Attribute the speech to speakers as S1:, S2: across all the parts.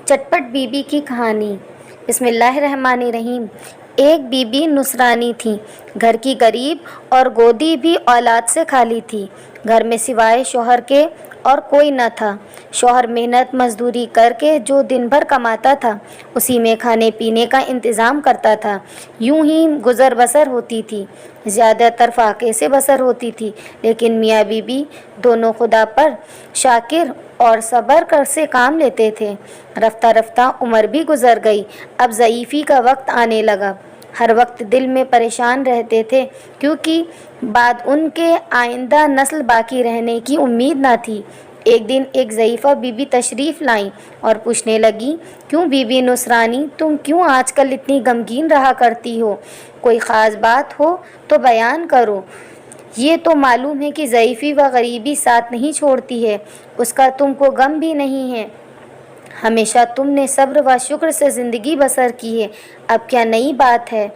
S1: چٹپٹ be be کی کہانی۔ بسم اللہ الرحمن الرحیم۔ ایک بی بی نصرانی تھی، گھر کی غریب اور گودی بھی اولاد سے خالی تھی۔ گھر میں سوائے شوہر کے اور کوئی نہ تھا۔ شوہر محنت مزدوری کر کے جو دن بھر کماتا تھا اسی میں کھانے پینے کا انتظام کرتا تھا۔ یوں ہی گزر بسر ہوتی تھی، زیادہ تر فاقے سے بسر ہوتی تھی، لیکن میاں بی بی دونوں خدا پر شاکر اور صبر کر سے کام لیتے تھے۔ رفتہ رفتہ عمر بھی گزر گئی، اب ضعیفی کا وقت آنے لگا۔ ہر وقت دل میں پریشان رہتے تھے کیونکہ بعد ان کے آئندہ نسل باقی رہنے کی امید نہ تھی۔ ایک دن ایک ضعیفہ بی بی تشریف لائیں اور پوچھنے لگیں، کیوں بی بی نصرانی، تم کیوں آج کل اتنی غمگین رہا کرتی ہو؟ کوئی خاص بات ہو تو بیان کرو۔ یہ تو معلوم ہے کہ ضعیفی و غریبی ساتھ نہیں چھوڑتی ہے، اس کا تم کو غم بھی نہیں ہے۔ ہمیشہ تم نے صبر و شکر سے زندگی بسر کی ہے، اب کیا نئی بات ہے؟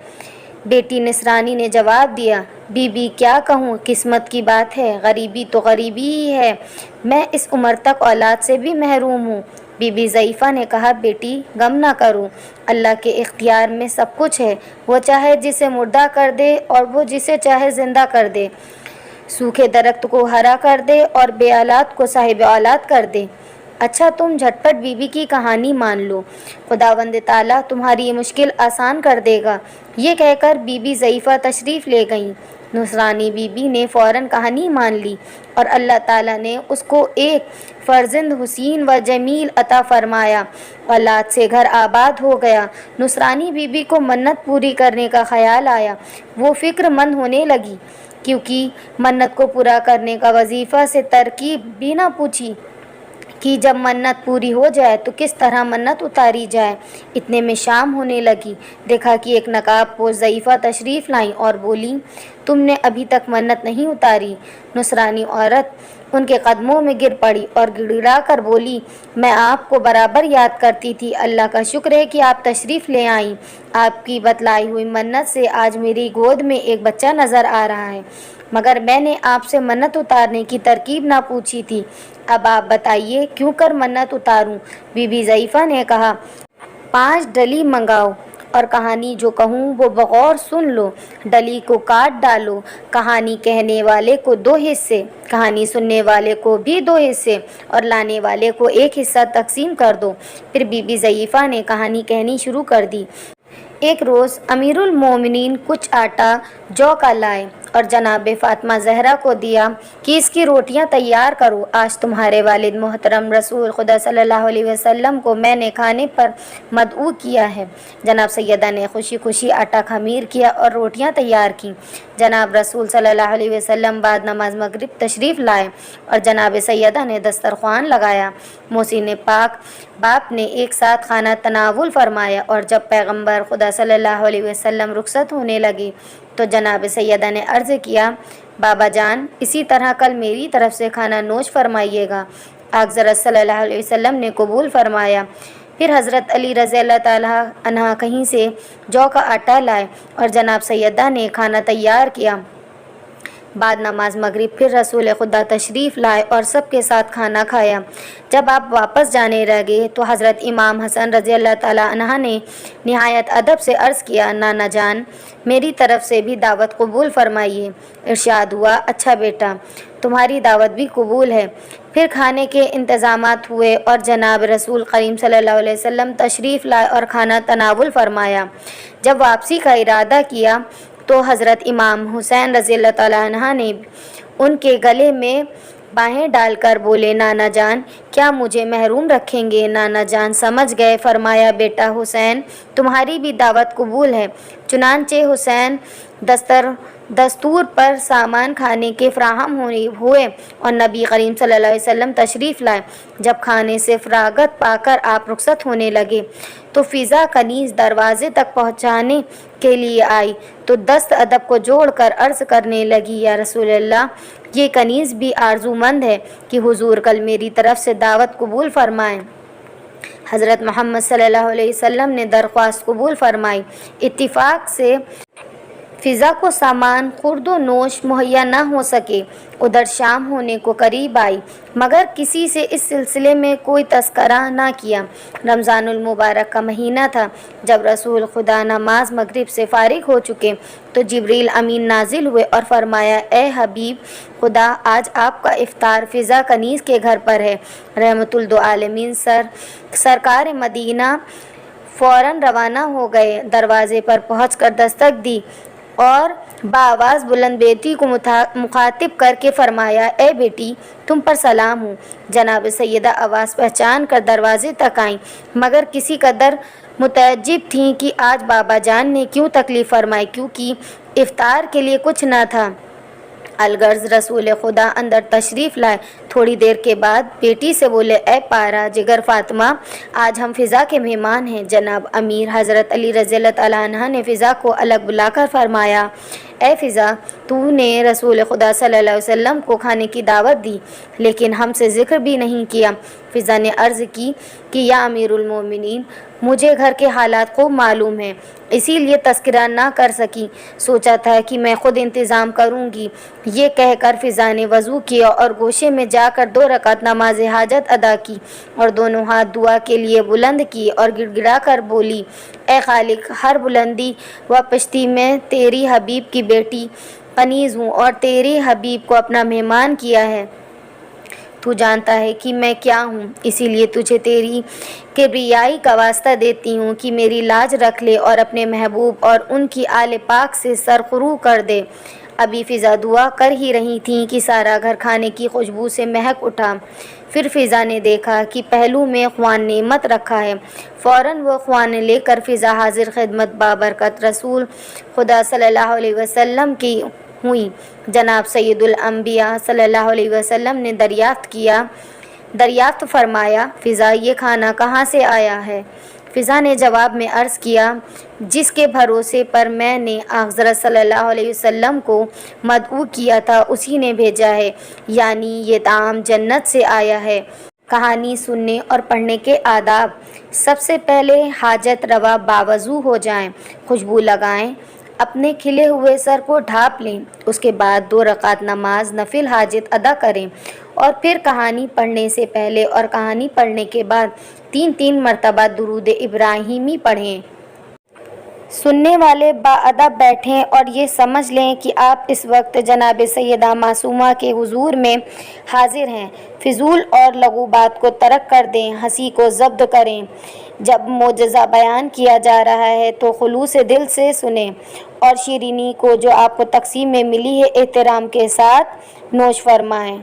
S1: بیٹی نصرانی نے جواب دیا، بی بی کیا کہوں، قسمت کی بات ہے، غریبی تو غریبی ہی ہے، میں اس عمر تک اولاد سے بھی محروم ہوں۔ بی بی ضعیفہ نے کہا، بیٹی غم نہ کرو، اللہ کے اختیار میں سب کچھ ہے، وہ چاہے جسے مردہ کر دے اور وہ جسے چاہے زندہ کر دے، سوکھے درخت کو ہرا کر دے اور بے اولاد کو صاحب اولاد کر دے۔ اچھا تم جھٹپٹ بی بی کی کہانی مان لو، خداوند تعالیٰ تمہاری یہ مشکل آسان کر دے گا۔ یہ کہہ کر بی بی ضعیفہ تشریف لے گئیں۔ نصرانی بی بی نے فوراً کہانی مان لی اور اللہ تعالیٰ نے اس کو ایک فرزند حسین و جمیل عطا فرمایا، اولاد سے گھر آباد ہو گیا۔ نصرانی بی بی کو منت پوری کرنے کا خیال آیا، وہ فکر مند ہونے لگی، کیونکہ منت کو پورا کرنے کا وظیفہ سے ترکیب بھی نہ پوچھی کہ جب منت پوری ہو جائے تو کس طرح منت اتاری جائے۔ اتنے میں شام ہونے لگی، دیکھا کہ ایک نقاب پوش ضعیفہ تشریف لائیں اور بولی، تم نے ابھی تک منت نہیں اتاری؟ نصرانی عورت ان کے قدموں میں گر پڑی اور گڑ گڑا کر بولی، میں آپ کو برابر یاد کرتی تھی، اللہ کا شکر ہے کہ آپ تشریف لے آئیں۔ آپ کی بتلائی ہوئی منت سے آج میری گود میں ایک بچہ نظر آ رہا ہے، مگر میں نے آپ سے منت اتارنے کی ترکیب نہ پوچھی تھی، اب آپ بتائیے کیوں کر منت اتاروں؟ بی بی ضعیفہ نے کہا، 5 ڈلی منگاؤ اور کہانی جو کہوں وہ بغور سن لو، ڈلی کو کاٹ ڈالو، کہانی کہنے والے کو 2 حصے، کہانی سننے والے کو بھی 2 حصے اور لانے والے کو 1 حصہ تقسیم کر دو۔ پھر بی بی ضعیفہ نے کہانی کہنی شروع کر دی۔ ایک روز امیر المومنین کچھ آٹا جو کا لائے اور جناب فاطمہ زہرا کو دیا کہ اس کی روٹیاں تیار کرو، آج تمہارے والد محترم رسول خدا صلی اللہ علیہ وسلم کو میں نے کھانے پر مدعو کیا ہے۔ جناب سیدہ نے خوشی خوشی آٹا خمیر کیا اور روٹیاں تیار کیں۔ جناب رسول صلی اللہ علیہ وسلم بعد نماز مغرب تشریف لائے اور جناب سیدہ نے دسترخوان لگایا۔ محسن پاک باپ نے ایک ساتھ کھانا تناول فرمایا اور جب پیغمبر خدا صلی اللہ علیہ وسلم رخصت ہونے لگے تو جناب سیدہ نے عرض کیا، بابا جان اسی طرح کل میری طرف سے کھانا نوش فرمائیے گا۔ آقا حضرت صلی اللہ علیہ وسلم نے قبول فرمایا۔ پھر حضرت علی رضی اللہ تعالیٰ عنہ کہیں سے جو کا آٹا لائے اور جناب سیدہ نے کھانا تیار کیا۔ بعد نماز مغرب پھر رسول خدا تشریف لائے اور سب کے ساتھ کھانا کھایا۔ جب آپ واپس جانے لگے تو حضرت امام حسن رضی اللہ تعالیٰ عنہ نے نہایت ادب سے عرض کیا، نانا جان میری طرف سے بھی دعوت قبول فرمائیے۔ ارشاد ہوا، اچھا بیٹا تمہاری دعوت بھی قبول ہے۔ پھر کھانے کے انتظامات ہوئے اور جناب رسول کریم صلی اللہ علیہ وسلم تشریف لائے اور کھانا تناول فرمایا۔ جب واپسی کا ارادہ کیا تو حضرت امام حسین رضی اللہ تعالیٰ عنہ نے ان کے گلے میں باہیں ڈال کر بولے، نانا جان کیا مجھے محروم رکھیں گے؟ نانا جان سمجھ گئے، فرمایا، بیٹا حسین تمہاری بھی دعوت قبول ہے۔ چنانچہ حسین دستور پر سامان کھانے کے فراہم ہوئے اور نبی کریم صلی اللہ علیہ وسلم تشریف لائے۔ جب کھانے سے فراغت پا کر آپ رخصت ہونے لگے تو فضا کنیز دروازے تک پہنچانے کے لیے آئی تو دست ادب کو جوڑ کر عرض کرنے لگی، یا رسول اللہ یہ کنیز بھی آرزو مند ہے کہ حضور کل میری طرف سے دعوت قبول فرمائیں۔ حضرت محمد صلی اللہ علیہ وسلم نے درخواست قبول فرمائی۔ اتفاق سے فضا کو سامان خورد و نوش مہیا نہ ہو سکے، ادھر شام ہونے کو قریب آئی، مگر کسی سے اس سلسلے میں کوئی تذکرہ نہ کیا۔ رمضان المبارک کا مہینہ تھا۔ جب رسول خدا نماز مغرب سے فارغ ہو چکے تو جبریل امین نازل ہوئے اور فرمایا، اے حبیب خدا، آج آپ کا افطار فضا کنیز کے گھر پر ہے۔ رحمت للعالمین سرکار مدینہ فوراً روانہ ہو گئے، دروازے پر پہنچ کر دستک دی اور بآواز بلند بیٹی کو مخاطب کر کے فرمایا، اے بیٹی، تم پر سلام ہو۔ جناب سیدہ آواز پہچان کر دروازے تک آئیں، مگر کسی قدر متعجب تھیں کہ آج بابا جان نے کیوں تکلیف فرمائی، کیونکہ افطار کے لیے کچھ نہ تھا۔ الغرض رسول خدا اندر تشریف لائے۔ تھوڑی دیر کے بعد بیٹی سے بولے، اے پارا جگر فاطمہ، آج ہم فضا کے مہمان ہیں۔ جناب امیر حضرت علی رضی اللہ تعالیٰ عنہ نے فضا کو الگ بلا کر فرمایا، اے فضا، تو نے رسول خدا صلی اللہ علیہ وسلم کو کھانے کی دعوت دی لیکن ہم سے ذکر بھی نہیں کیا۔ فضا نے عرض کی کہ یا امیر المومنین، مجھے گھر کے حالات خوب معلوم ہیں، اسی لیے تذکرہ نہ کر سکی، سوچا تھا کہ میں خود انتظام کروں گی۔ یہ کہہ کر فضا نے وضو کیا اور گوشے میں جا کر 2 رکعت نماز حاجت ادا کی اور دونوں ہاتھ دعا کے لیے بلند کیے اور گڑ گڑا کر بولی، اے خالق، ہر بلندی و پشتی میں تیری حبیب کی بیٹی کنیز ہوں اور تیری حبیب کو اپنا مہمان کیا ہے۔ تو جانتا ہے کہ میں کیا ہوں، اسی لیے تجھے تیری کبریائی کا واسطہ دیتی ہوں کہ میری لاج رکھ لے اور اپنے محبوب اور ان کی آل پاک سے سرخرو کر دے۔ ابھی فضا دعا کر ہی رہی تھیں کہ سارا گھر کھانے کی خوشبو سے مہک اٹھا۔ پھر فضا نے دیکھا کہ پہلو میں خوان نعمت رکھا ہے۔ فوراً وہ خوان لے کر فضا حاضر خدمت بابرکت رسول خدا صلی اللہ علیہ وسلم کی ہوئی۔ جناب سید الانبیاء صلی اللہ علیہ وسلم نے دریافت فرمایا، فضا، یہ کھانا کہاں سے آیا ہے؟ فضا نے جواب میں عرض کیا، جس کے بھروسے پر میں نے حضرت صلی اللہ علیہ وسلم کو مدعو کیا تھا اسی نے بھیجا ہے، یعنی یہ طعام جنت سے آیا ہے۔ کہانی سننے اور پڑھنے کے آداب۔ سب سے پہلے حاجت روا باوضو ہو جائیں، خوشبو لگائیں، اپنے کھلے ہوئے سر کو ڈھانپ لیں، اس کے بعد 2 رکعت نماز نفل حاجت ادا کریں اور پھر کہانی پڑھنے سے پہلے اور کہانی پڑھنے کے بعد 3 مرتبہ درود ابراہیمی پڑھیں۔ سننے والے باادب بیٹھیں اور یہ سمجھ لیں کہ آپ اس وقت جناب سیدہ معصومہ کے حضور میں حاضر ہیں۔ فضول اور لغو بات کو ترک کر دیں، ہنسی کو ضبط کریں۔ جب معجزہ بیان کیا جا رہا ہے تو خلوص دل سے سنیں اور شیرینی کو جو آپ کو تقسیم میں ملی ہے احترام کے ساتھ نوش فرمائیں۔